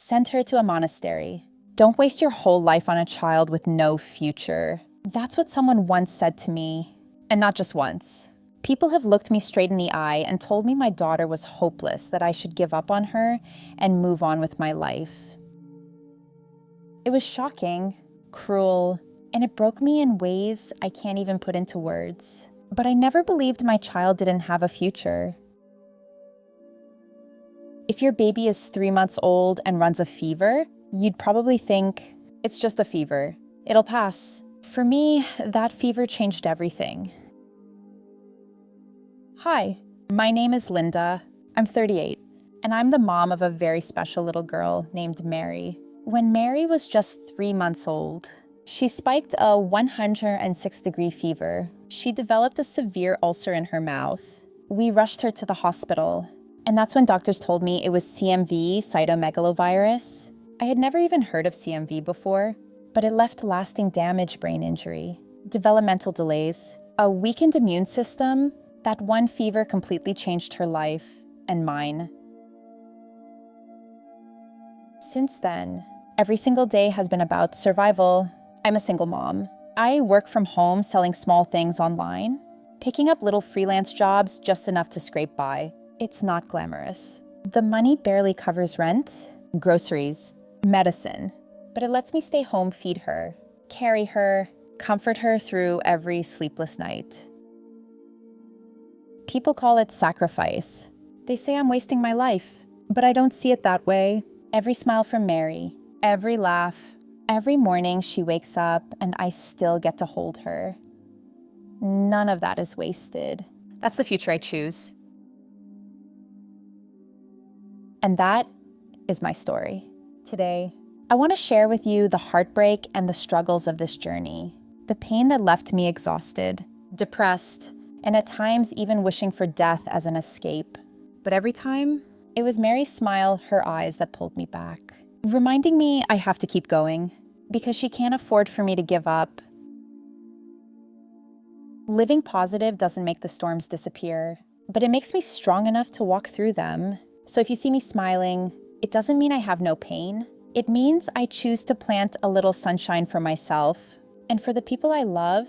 Send her to a monastery. Don't waste your whole life on a child with no future. That's what someone once said to me. And not just once. People have looked me straight in the eye and told me my daughter was hopeless, that I should give up on her and move on with my life. It was shocking, cruel, and it broke me in ways I can't even put into words. But I never believed my child didn't have a future. If your baby is 3 months old and runs a fever, you'd probably think, it's just a fever. It'll pass. For me, that fever changed everything. Hi, my name is Linda. I'm 38, and I'm the mom of a very special little girl named Mary. When Mary was just 3 months old, she spiked a 106-degree fever. She developed a severe ulcer in her mouth. We rushed her to the hospital, and that's when doctors told me it was CMV, Cytomegalovirus. I had never even heard of CMV before, but it left lasting damage, brain injury, developmental delays, a weakened immune system. That one fever completely changed her life and mine. Since then, every single day has been about survival. I'm a single mom. I work from home selling small things online, picking up little freelance jobs just enough to scrape by. It's not glamorous. The money barely covers rent, groceries, medicine, but it lets me stay home, feed her, carry her, comfort her through every sleepless night. People call it sacrifice. They say I'm wasting my life, but I don't see it that way. Every smile from Mary, every laugh, every morning she wakes up and I still get to hold her. None of that is wasted. That's the future I choose. And that is my story. Today, I want to share with you the heartbreak and the struggles of this journey, the pain that left me exhausted, depressed, and at times even wishing for death as an escape. But every time, it was Mary's smile, her eyes that pulled me back, reminding me I have to keep going because she can't afford for me to give up. Living positive doesn't make the storms disappear, but it makes me strong enough to walk through them. So if you see me smiling, it doesn't mean I have no pain. It means I choose to plant a little sunshine for myself and for the people I love.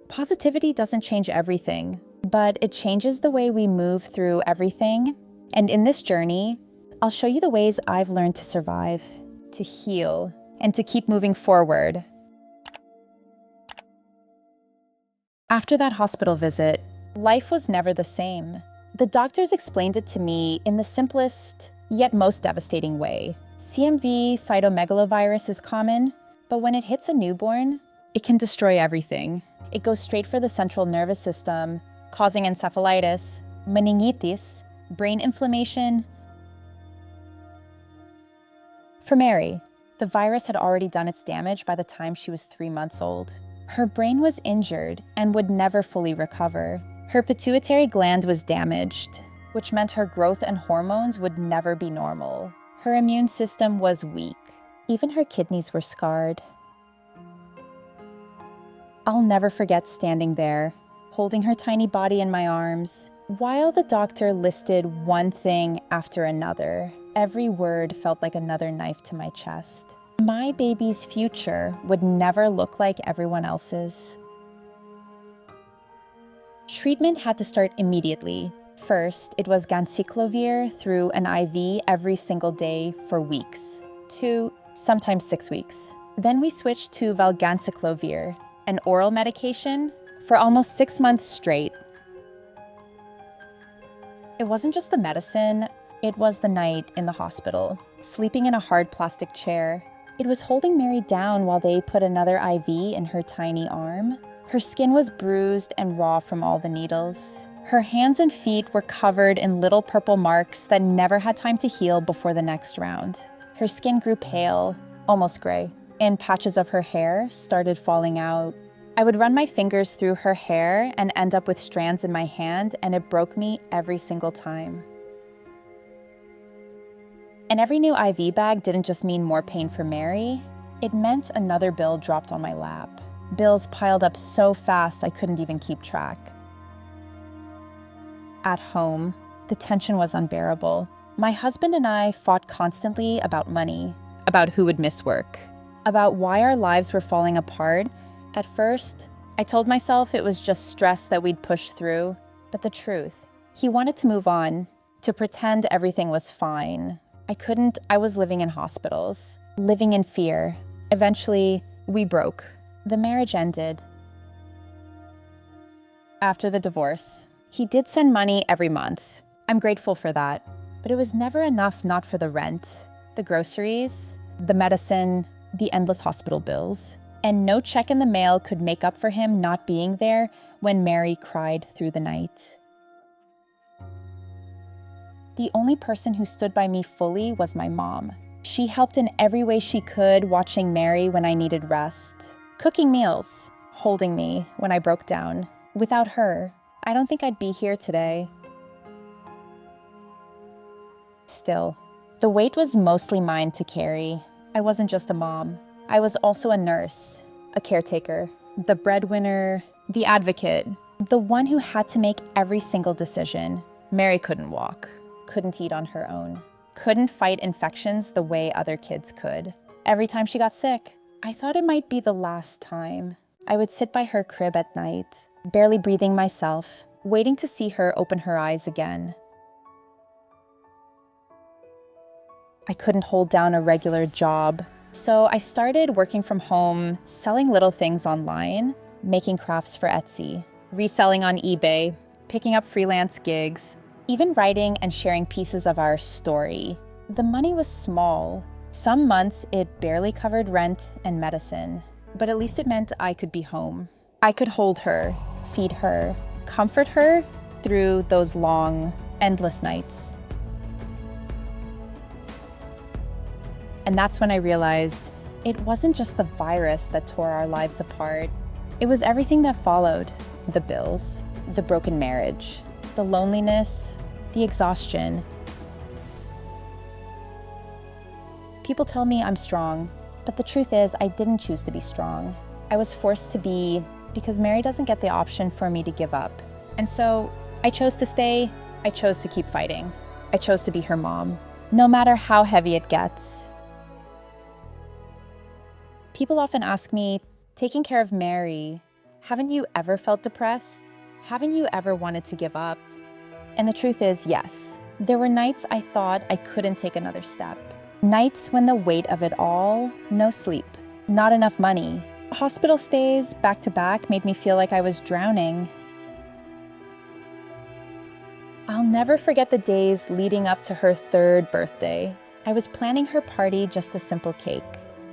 Positivity doesn't change everything, but it changes the way we move through everything. And in this journey, I'll show you the ways I've learned to survive, to heal, and to keep moving forward. After that hospital visit, life was never the same. The doctors explained it to me in the simplest, yet most devastating way. CMV, cytomegalovirus, is common, but when it hits a newborn, it can destroy everything. It goes straight for the central nervous system, causing encephalitis, meningitis, brain inflammation. For Mary, the virus had already done its damage by the time she was 3 months old. Her brain was injured and would never fully recover. Her pituitary gland was damaged, which meant her growth and hormones would never be normal. Her immune system was weak. Even her kidneys were scarred. I'll never forget standing there, holding her tiny body in my arms, while the doctor listed one thing after another. Every word felt like another knife to my chest. My baby's future would never look like everyone else's. Treatment had to start immediately. First, it was ganciclovir through an IV every single day for weeks, 2, sometimes 6 weeks. Then we switched to valganciclovir, an oral medication, for almost 6 months straight. It wasn't just the medicine, it was the night in the hospital, sleeping in a hard plastic chair. It was holding Mary down while they put another IV in her tiny arm. Her skin was bruised and raw from all the needles. Her hands and feet were covered in little purple marks that never had time to heal before the next round. Her skin grew pale, almost gray, and patches of her hair started falling out. I would run my fingers through her hair and end up with strands in my hand, and it broke me every single time. And every new IV bag didn't just mean more pain for Mary, it meant another bill dropped on my lap. Bills piled up so fast I couldn't even keep track. At home, the tension was unbearable. My husband and I fought constantly about money, about who would miss work, about why our lives were falling apart. At first, I told myself it was just stress that we'd push through, but the truth, he wanted to move on, to pretend everything was fine. I couldn't. I was living in hospitals, living in fear. Eventually, we broke. The marriage ended. After the divorce, he did send money every month. I'm grateful for that. But it was never enough not for the rent, the groceries, the medicine, the endless hospital bills. And no check in the mail could make up for him not being there when Mary cried through the night. The only person who stood by me fully was my mom. She helped in every way she could, watching Mary when I needed rest, cooking meals, holding me when I broke down. Without her, I don't think I'd be here today. Still, the weight was mostly mine to carry. I wasn't just a mom. I was also a nurse, a caretaker, the breadwinner, the advocate, the one who had to make every single decision. Mary couldn't walk, couldn't eat on her own, couldn't fight infections the way other kids could. Every time she got sick, I thought it might be the last time. I would sit by her crib at night, barely breathing myself, waiting to see her open her eyes again. I couldn't hold down a regular job, so I started working from home, selling little things online, making crafts for Etsy, reselling on eBay, picking up freelance gigs, even writing and sharing pieces of our story. The money was small. Some months it barely covered rent and medicine, but at least it meant I could be home. I could hold her, feed her, comfort her through those long, endless nights. And that's when I realized it wasn't just the virus that tore our lives apart. It was everything that followed: the bills, the broken marriage, the loneliness, the exhaustion. People tell me I'm strong, but the truth is I didn't choose to be strong. I was forced to be because Mary doesn't get the option for me to give up. And so I chose to stay. I chose to keep fighting. I chose to be her mom, no matter how heavy it gets. People often ask me, taking care of Mary, haven't you ever felt depressed? Haven't you ever wanted to give up? And the truth is, yes. There were nights I thought I couldn't take another step. Nights when the weight of it all, no sleep, not enough money. Hospital stays back to back made me feel like I was drowning. I'll never forget the days leading up to her 3rd birthday. I was planning her party, just a simple cake,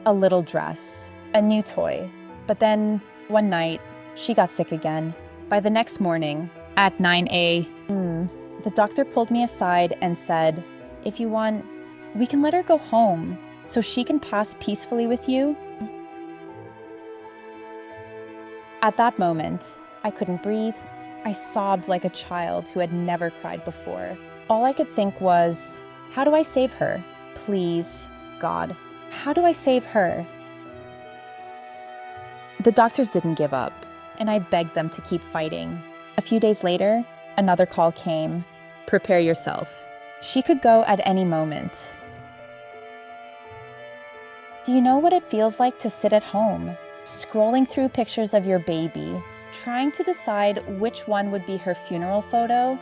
a little dress, a new toy. But then, one night, she got sick again. By the next morning, at 9 a.m., the doctor pulled me aside and said, "If you want, we can let her go home so she can pass peacefully with you." At that moment, I couldn't breathe. I sobbed like a child who had never cried before. All I could think was, how do I save her? Please, God. How do I save her? The doctors didn't give up, and I begged them to keep fighting. A few days later, another call came. Prepare yourself. She could go at any moment. Do you know what it feels like to sit at home, scrolling through pictures of your baby, trying to decide which one would be her funeral photo?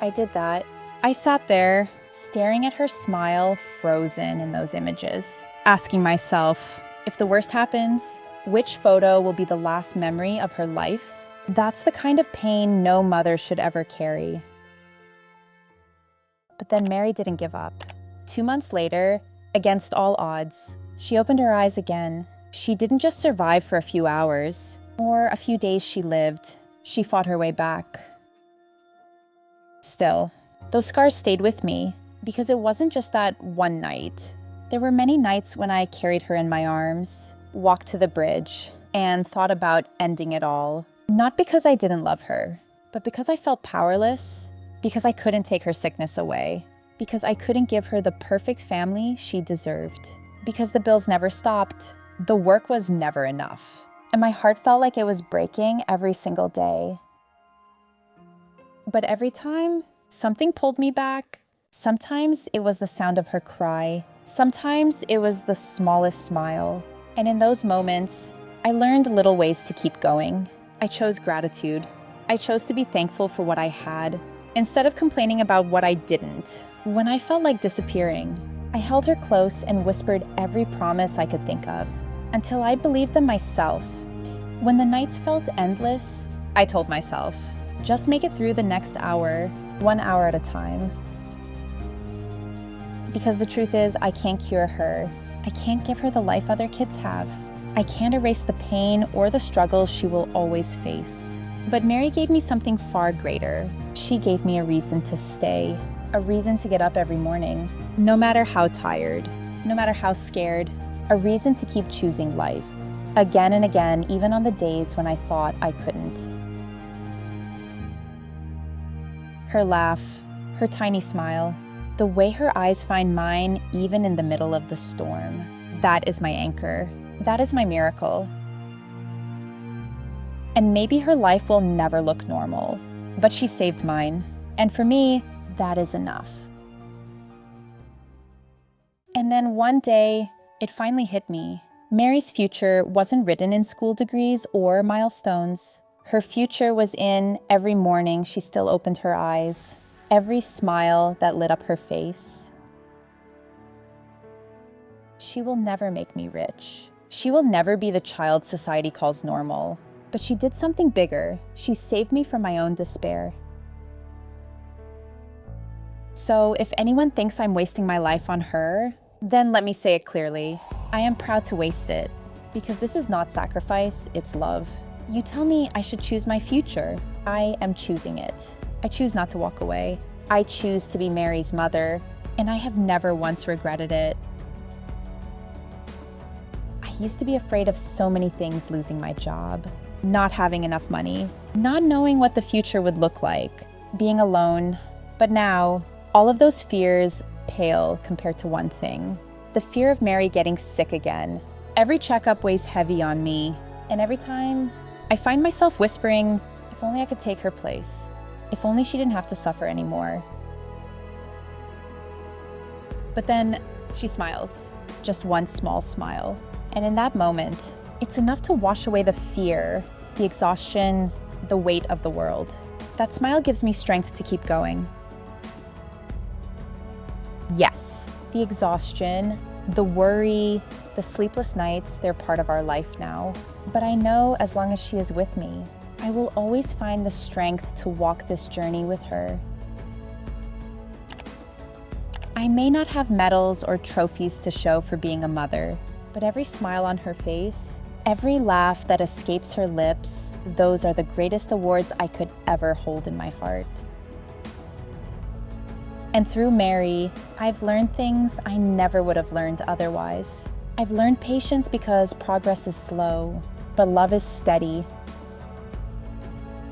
I did that. I sat there, staring at her smile, frozen in those images, asking myself, if the worst happens, which photo will be the last memory of her life? That's the kind of pain no mother should ever carry. But then Mary didn't give up. 2 months later, against all odds, she opened her eyes again. She didn't just survive for a few hours or a few days she lived. She fought her way back. Still, those scars stayed with me because it wasn't just that one night. There were many nights when I carried her in my arms, walked to the bridge, and thought about ending it all. Not because I didn't love her, but because I felt powerless, because I couldn't take her sickness away, because I couldn't give her the perfect family she deserved, because the bills never stopped. The work was never enough, and my heart felt like it was breaking every single day. But every time, Something pulled me back. Sometimes it was the sound of her cry. Sometimes it was the smallest smile. And in those moments, I learned little ways to keep going. I chose gratitude. I chose to be thankful for what I had, instead of complaining about what I didn't. When I felt like disappearing, I held her close and whispered every promise I could think of, until I believed them myself. When the nights felt endless, I told myself, just make it through the next hour, 1 hour at a time. Because the truth is, I can't cure her. I can't give her the life other kids have. I can't erase the pain or the struggles she will always face. But Mary gave me something far greater. She gave me a reason to stay, a reason to get up every morning, no matter how tired, no matter how scared, a reason to keep choosing life. Again and again, even on the days when I thought I couldn't. Her laugh, her tiny smile, the way her eyes find mine even in the middle of the storm. That is my anchor. That is my miracle. And maybe her life will never look normal, but she saved mine. And for me, that is enough. And then one day, it finally hit me. Mary's future wasn't written in school degrees or milestones. Her future was in every morning she still opened her eyes, every smile that lit up her face. She will never make me rich. She will never be the child society calls normal. But she did something bigger. She saved me from my own despair. So if anyone thinks I'm wasting my life on her, then let me say it clearly. I am proud to waste it, because this is not sacrifice, it's love. You tell me I should choose my future. I am choosing it. I choose not to walk away. I choose to be Mary's mother, and I have never once regretted it. I used to be afraid of so many things: losing my job, not having enough money, not knowing what the future would look like, being alone. But now, all of those fears pale compared to one thing: the fear of Mary getting sick again. Every checkup weighs heavy on me, and every time I find myself whispering, if only I could take her place. If only she didn't have to suffer anymore. But then she smiles, just one small smile. And in that moment, it's enough to wash away the fear, the exhaustion, the weight of the world. That smile gives me strength to keep going. Yes, the exhaustion, the worry, the sleepless nights, they're part of our life now. But I know as long as she is with me, I will always find the strength to walk this journey with her. I may not have medals or trophies to show for being a mother, but every smile on her face, every laugh that escapes her lips, those are the greatest awards I could ever hold in my heart. And through Mary, I've learned things I never would have learned otherwise. I've learned patience because progress is slow, but love is steady.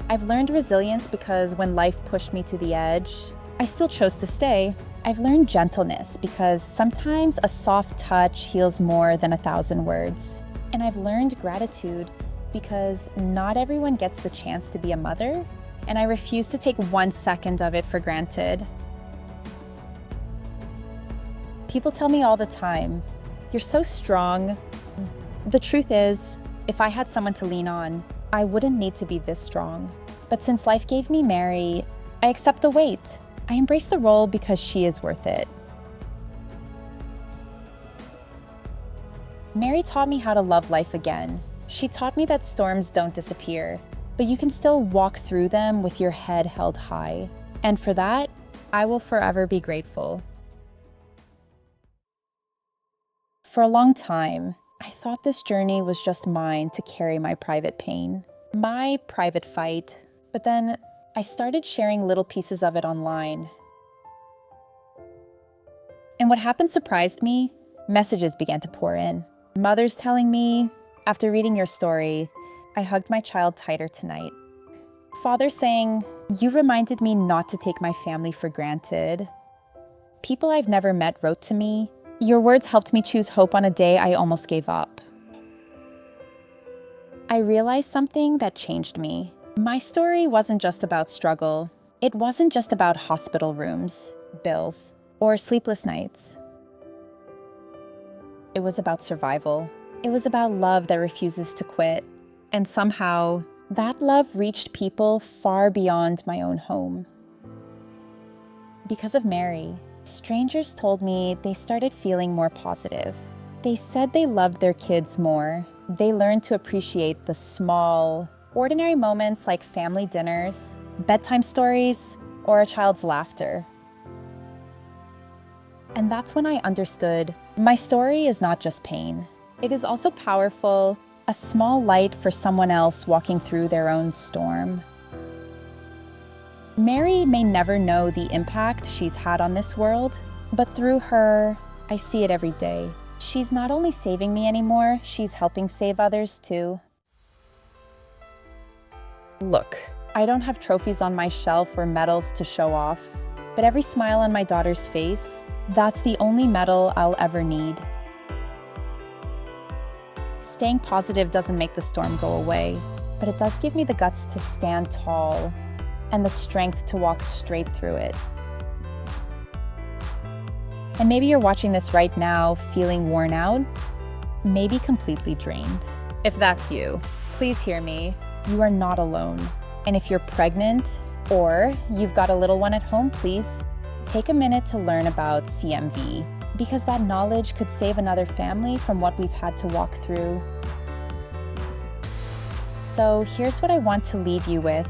I've learned resilience because when life pushed me to the edge, I still chose to stay. I've learned gentleness because sometimes a soft touch heals more than 1,000 words. And I've learned gratitude because not everyone gets the chance to be a mother, and I refuse to take 1 second of it for granted. People tell me all the time, "You're so strong." The truth is, if I had someone to lean on, I wouldn't need to be this strong. But since life gave me Mary, I accept the weight. I embrace the role because she is worth it. Mary taught me how to love life again. She taught me that storms don't disappear, but you can still walk through them with your head held high. And for that, I will forever be grateful. For a long time, I thought this journey was just mine to carry my private pain, my private fight. But then I started sharing little pieces of it online. And what happened surprised me. Messages began to pour in. Mothers telling me, "After reading your story, I hugged my child tighter tonight." Fathers saying, "You reminded me not to take my family for granted." People I've never met wrote to me, "Your words helped me choose hope on a day I almost gave up." I realized something that changed me. My story wasn't just about struggle. It wasn't just about hospital rooms, bills, or sleepless nights. It was about survival. It was about love that refuses to quit. And somehow, that love reached people far beyond my own home. Because of Mary, strangers told me they started feeling more positive. They said they loved their kids more. They learned to appreciate the small, ordinary moments like family dinners, bedtime stories, or a child's laughter. And that's when I understood my story is not just pain. It is also powerful, a small light for someone else walking through their own storm. Mary may never know the impact she's had on this world, but through her, I see it every day. She's not only saving me anymore, she's helping save others too. Look, I don't have trophies on my shelf or medals to show off, but every smile on my daughter's face, that's the only medal I'll ever need. Staying positive doesn't make the storm go away, but it does give me the guts to stand tall and the strength to walk straight through it. And maybe you're watching this right now feeling worn out, maybe completely drained. If that's you, please hear me. You are not alone. And if you're pregnant or you've got a little one at home, please take a minute to learn about CMV, because that knowledge could save another family from what we've had to walk through. So here's what I want to leave you with.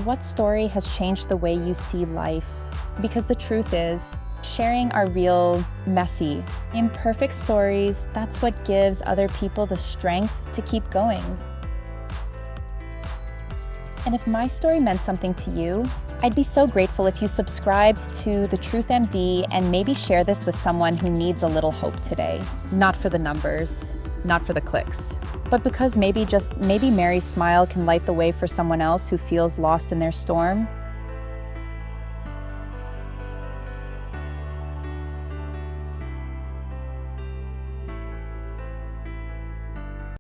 What story has changed the way you see life? Because the truth is, sharing our real, messy, imperfect stories, that's what gives other people the strength to keep going. And if my story meant something to you, I'd be so grateful if you subscribed to The Truth MD and maybe share this with someone who needs a little hope today. Not for the numbers, not for the clicks, but because maybe Mary's smile can light the way for someone else who feels lost in their storm.